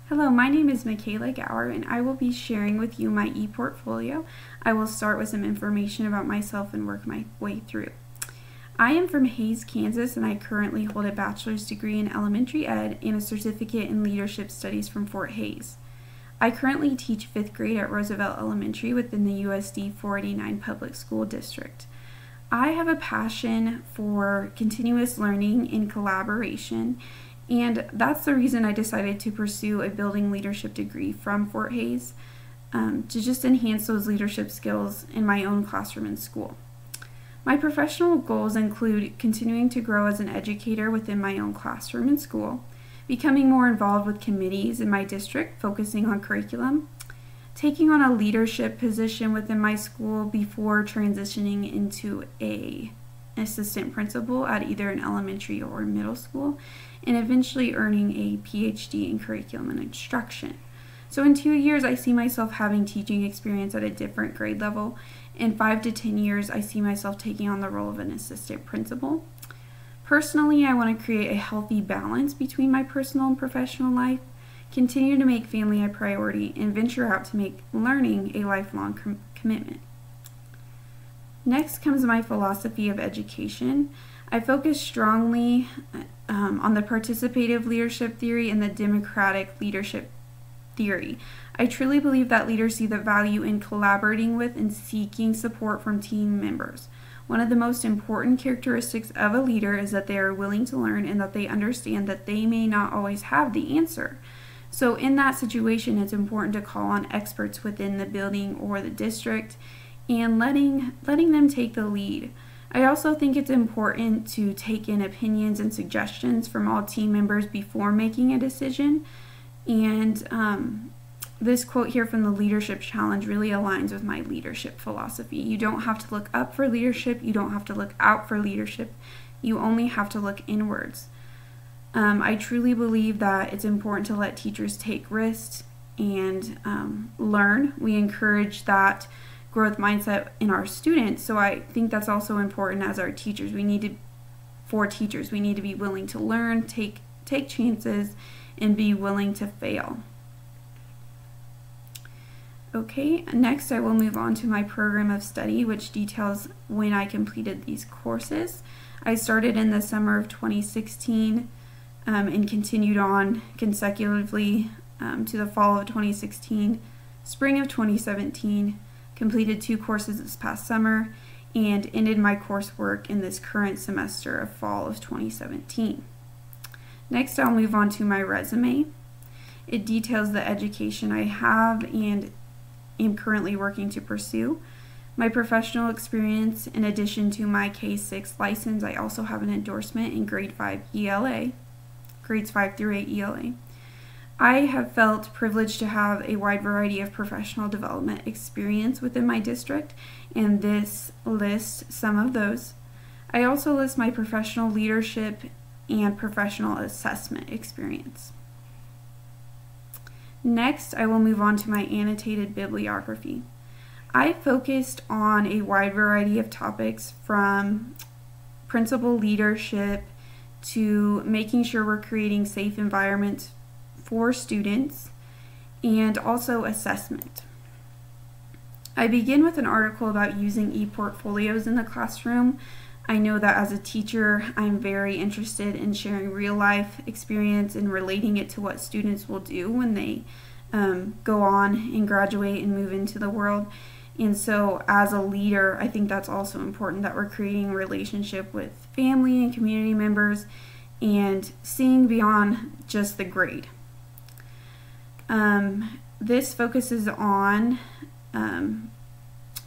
Hello, my name is Michaela Gower and I will be sharing with you my ePortfolio. I will start with some information about myself and work my way through. I am from Hays, Kansas, and I currently hold a bachelor's degree in elementary ed and a certificate in leadership studies from Fort Hays. I currently teach 5th grade at Roosevelt Elementary within the USD 489 Public School District. I have a passion for continuous learning and collaboration, and that's the reason I decided to pursue a building leadership degree from Fort Hays to just enhance those leadership skills in my own classroom and school. My professional goals include continuing to grow as an educator within my own classroom and school, becoming more involved with committees in my district, focusing on curriculum, taking on a leadership position within my school before transitioning into an assistant principal at either an elementary or middle school, and eventually earning a PhD in curriculum and instruction. So in 2 years, I see myself having teaching experience at a different grade level. In 5 to 10 years, I see myself taking on the role of an assistant principal. Personally, I want to create a healthy balance between my personal and professional life, continue to make family a priority, and venture out to make learning a lifelong commitment. Next comes my philosophy of education. I focus strongly on the participative leadership theory and the democratic leadership theory. I truly believe that leaders see the value in collaborating with and seeking support from team members. One of the most important characteristics of a leader is that they are willing to learn and that they understand that they may not always have the answer. So in that situation, it's important to call on experts within the building or the district and letting them take the lead. I also think it's important to take in opinions and suggestions from all team members before making a decision. And this quote here from the Leadership Challenge really aligns with my leadership philosophy. You don't have to look up for leadership. You don't have to look out for leadership. You only have to look inwards. I truly believe that it's important to let teachers take risks and learn. We encourage that growth mindset in our students, so I think that's also important as our teachers. We need to be willing to learn, take chances, and be willing to fail. Okay, next I will move on to my program of study, which details when I completed these courses. I started in the summer of 2016 and continued on consecutively to the fall of 2016, spring of 2017, completed 2 courses this past summer, and ended my coursework in this current semester of fall of 2017. Next, I'll move on to my resume. It details the education I have and am currently working to pursue. My professional experience, in addition to my K-6 license, I also have an endorsement in grade 5 ELA, grades 5 through 8 ELA. I have felt privileged to have a wide variety of professional development experience within my district, and this lists some of those. I also list my professional leadership and professional assessment experience. Next, I will move on to my annotated bibliography. I focused on a wide variety of topics from principal leadership to making sure we're creating safe environments for students, and also assessment. I begin with an article about using ePortfolios in the classroom. I know that as a teacher, I'm very interested in sharing real life experience and relating it to what students will do when they go on and graduate and move into the world. And so as a leader, I think that's also important, that we're creating a relationship with family and community members and seeing beyond just the grade. This focuses on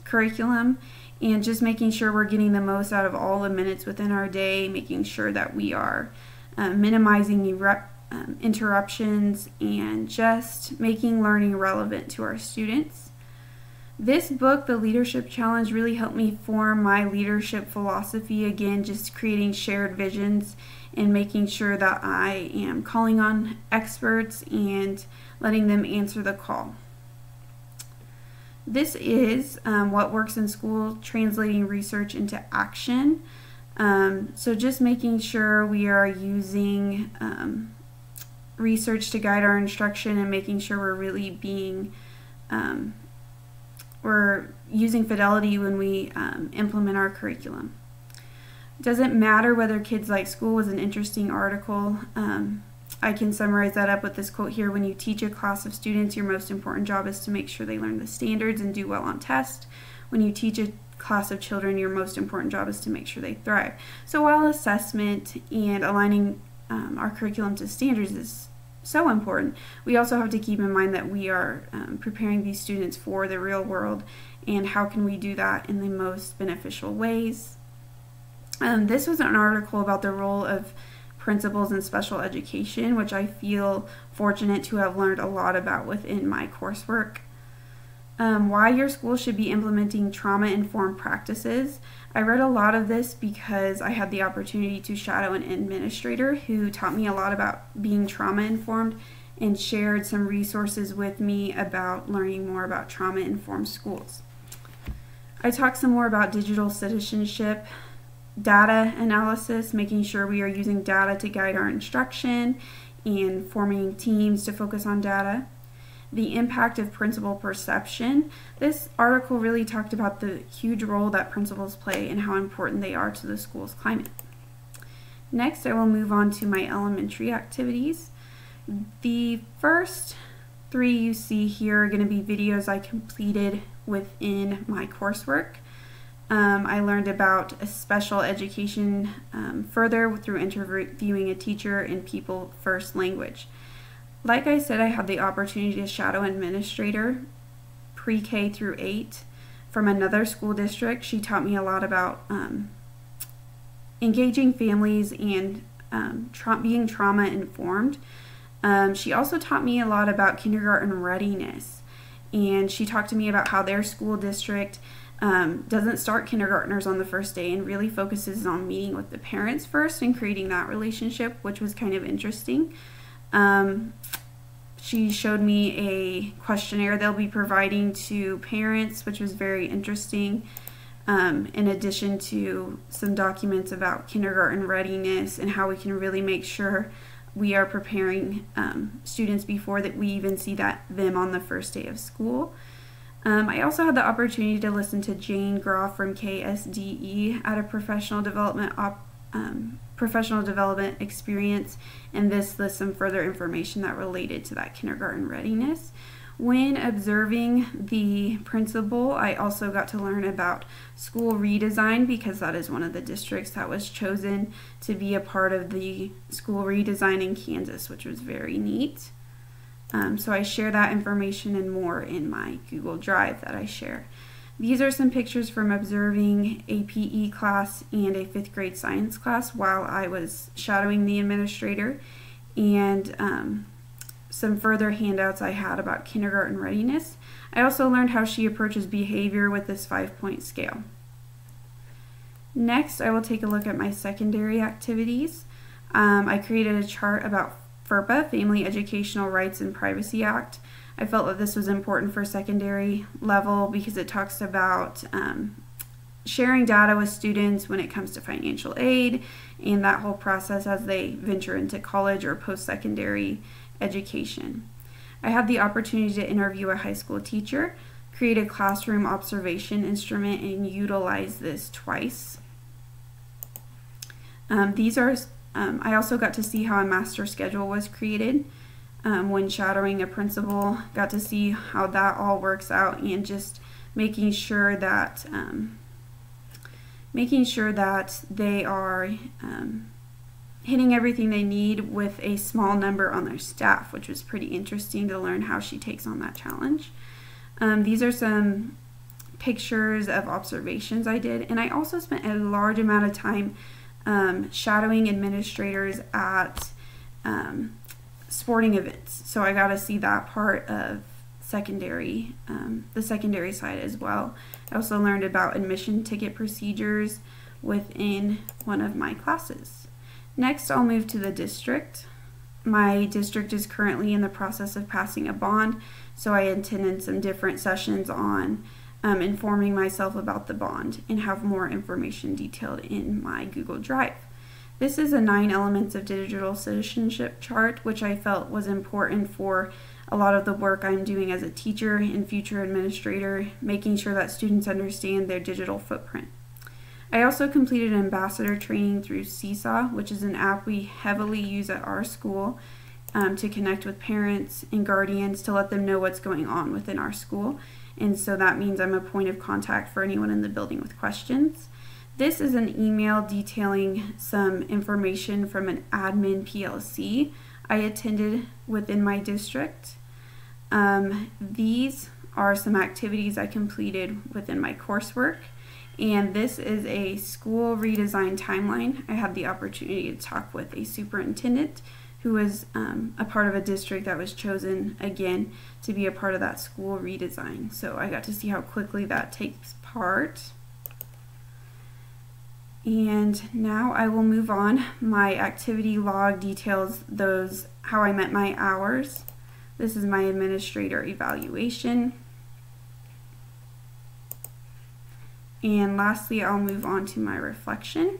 curriculum and just making sure we're getting the most out of all the minutes within our day, making sure that we are minimizing interruptions and just making learning relevant to our students. This book, The Leadership Challenge, really helped me form my leadership philosophy, again, just creating shared visions and making sure that I am calling on experts and letting them answer the call. This is What Works in School, Translating Research into Action. So just making sure we are using research to guide our instruction and making sure we're really we're using fidelity when we implement our curriculum. Doesn't matter whether kids like school was an interesting article. I can summarize that up with this quote here. When you teach a class of students, your most important job is to make sure they learn the standards and do well on tests. When you teach a class of children, your most important job is to make sure they thrive. So while assessment and aligning our curriculum to standards is so important, we also have to keep in mind that we are preparing these students for the real world, and how can we do that in the most beneficial ways. This was an article about the role of principals in special education, which I feel fortunate to have learned a lot about within my coursework. Why your school should be implementing trauma-informed practices. I read a lot of this because I had the opportunity to shadow an administrator who taught me a lot about being trauma-informed and shared some resources with me about learning more about trauma-informed schools. I talked some more about digital citizenship, data analysis, making sure we are using data to guide our instruction, and forming teams to focus on data. The impact of principal perception. This article really talked about the huge role that principals play and how important they are to the school's climate. Next, I will move on to my elementary activities. The first three you see here are going to be videos I completed within my coursework. I learned about a special education further through interviewing a teacher in people first language. Like I said, I had the opportunity to shadow an administrator pre-K through 8 from another school district. She taught me a lot about engaging families and being trauma informed. She also taught me a lot about kindergarten readiness, and she talked to me about how their school district doesn't start kindergartners on the first day and really focuses on meeting with the parents first and creating that relationship, which was kind of interesting. She showed me a questionnaire they'll be providing to parents, which was very interesting, in addition to some documents about kindergarten readiness and how we can really make sure we are preparing students before that we even see them on the first day of school. I also had the opportunity to listen to Jane Groff from KSDE at a professional development experience, and this lists some further information that related to that kindergarten readiness. When observing the principal, I also got to learn about school redesign, because that is one of the districts that was chosen to be a part of the school redesign in Kansas, which was very neat. So I share that information and more in my Google Drive that I share. These are some pictures from observing a PE class and a 5th grade science class while I was shadowing the administrator, and some further handouts I had about kindergarten readiness. I also learned how she approaches behavior with this 5-point scale. Next, I will take a look at my secondary activities. I created a chart about FERPA, Family Educational Rights and Privacy Act. I felt that this was important for secondary level because it talks about sharing data with students when it comes to financial aid and that whole process as they venture into college or post-secondary education. I had the opportunity to interview a high school teacher, create a classroom observation instrument, and utilize this twice. I also got to see how a master schedule was created when shadowing a principal. Got to see how that all works out, and just making sure that they are hitting everything they need with a small number on their staff, which was pretty interesting to learn how she takes on that challenge. These are some pictures of observations I did, and I also spent a large amount of time shadowing administrators at sporting events. So I got to see that part of secondary, the secondary side as well. I also learned about admission ticket procedures within one of my classes. Next, I'll move to the district. My district is currently in the process of passing a bond, so I attended some different sessions on informing myself about the bond and have more information detailed in my Google Drive. This is a 9 elements of digital citizenship chart, which I felt was important for a lot of the work I'm doing as a teacher and future administrator, making sure that students understand their digital footprint. I also completed ambassador training through Seesaw, which is an app we heavily use at our school to connect with parents and guardians to let them know what's going on within our school. And so that means I'm a point of contact for anyone in the building with questions. This is an email detailing some information from an admin PLC I attended within my district. These are some activities I completed within my coursework, and this is a school redesign timeline. I had the opportunity to talk with a superintendent who was a part of a district that was chosen again to be a part of that school redesign. So I got to see how quickly that takes part. And now I will move on. My activity log details how I met my hours. This is my administrator evaluation. And lastly, I'll move on to my reflection.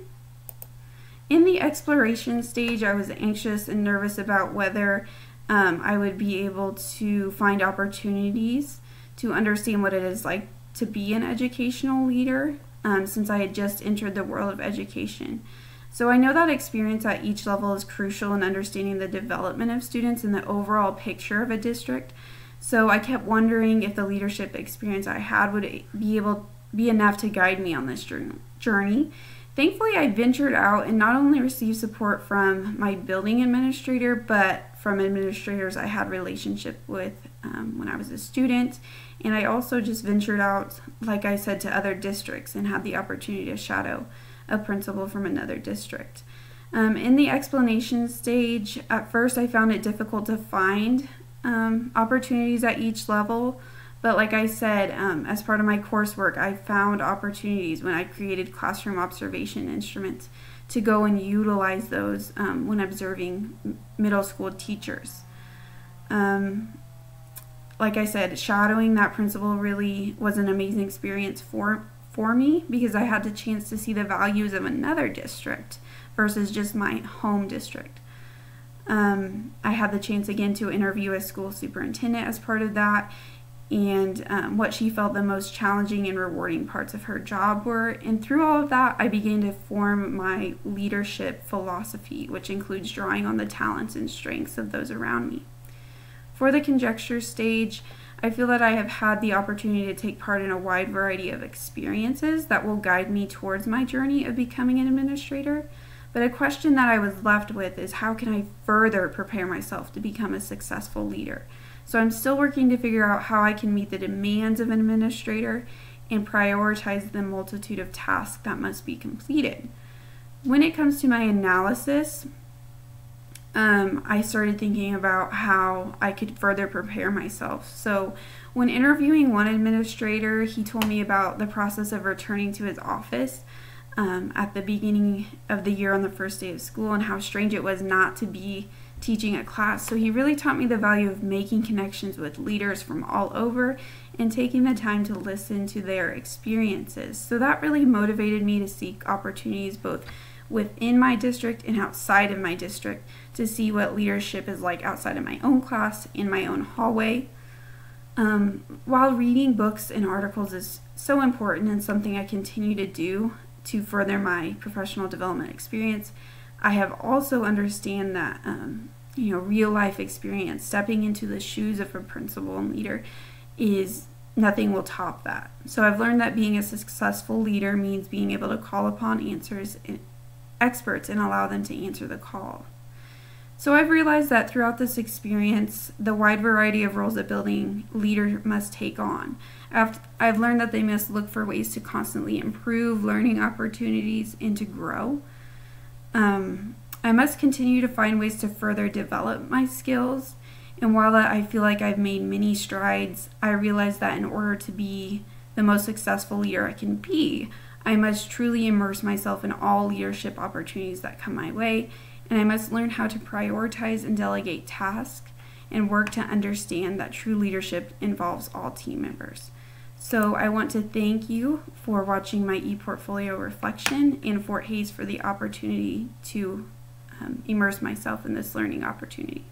In the exploration stage, I was anxious and nervous about whether I would be able to find opportunities to understand what it is like to be an educational leader, since I had just entered the world of education. So I know that experience at each level is crucial in understanding the development of students and the overall picture of a district. So I kept wondering if the leadership experience I had would be enough to guide me on this journey. Thankfully, I ventured out and not only received support from my building administrator, but from administrators I had relationship with when I was a student. And I also just ventured out, like I said, to other districts and had the opportunity to shadow a principal from another district. In the explanation stage, at first I found it difficult to find opportunities at each level. But like I said, as part of my coursework, I found opportunities when I created classroom observation instruments to go and utilize those when observing middle school teachers. Like I said, shadowing that principal really was an amazing experience for me because I had the chance to see the values of another district versus just my home district. I had the chance again to interview a school superintendent as part of that, and what she felt the most challenging and rewarding parts of her job were. And through all of that, I began to form my leadership philosophy, which includes drawing on the talents and strengths of those around me. For the conjecture stage, I feel that I have had the opportunity to take part in a wide variety of experiences that will guide me towards my journey of becoming an administrator. But a question that I was left with is, how can I further prepare myself to become a successful leader? So I'm still working to figure out how I can meet the demands of an administrator and prioritize the multitude of tasks that must be completed. When it comes to my analysis, I started thinking about how I could further prepare myself. So when interviewing one administrator, he told me about the process of returning to his office at the beginning of the year on the first day of school and how strange it was not to be teaching a class. So he really taught me the value of making connections with leaders from all over and taking the time to listen to their experiences. So that really motivated me to seek opportunities both within my district and outside of my district to see what leadership is like outside of my own class, in my own hallway. While reading books and articles is so important and something I continue to do to further my professional development experience, I have also understand that real life experience, stepping into the shoes of a principal and leader, is nothing will top that. So I've learned that being a successful leader means being able to call upon experts and allow them to answer the call. So I've realized that throughout this experience, the wide variety of roles a building leader must take on. I've learned that they must look for ways to constantly improve, learning opportunities, and to grow. I must continue to find ways to further develop my skills. And while I feel like I've made many strides, I realize that in order to be the most successful leader I can be, I must truly immerse myself in all leadership opportunities that come my way, and I must learn how to prioritize and delegate tasks and work to understand that true leadership involves all team members. So I want to thank you for watching my ePortfolio reflection and Fort Hays for the opportunity to immerse myself in this learning opportunity.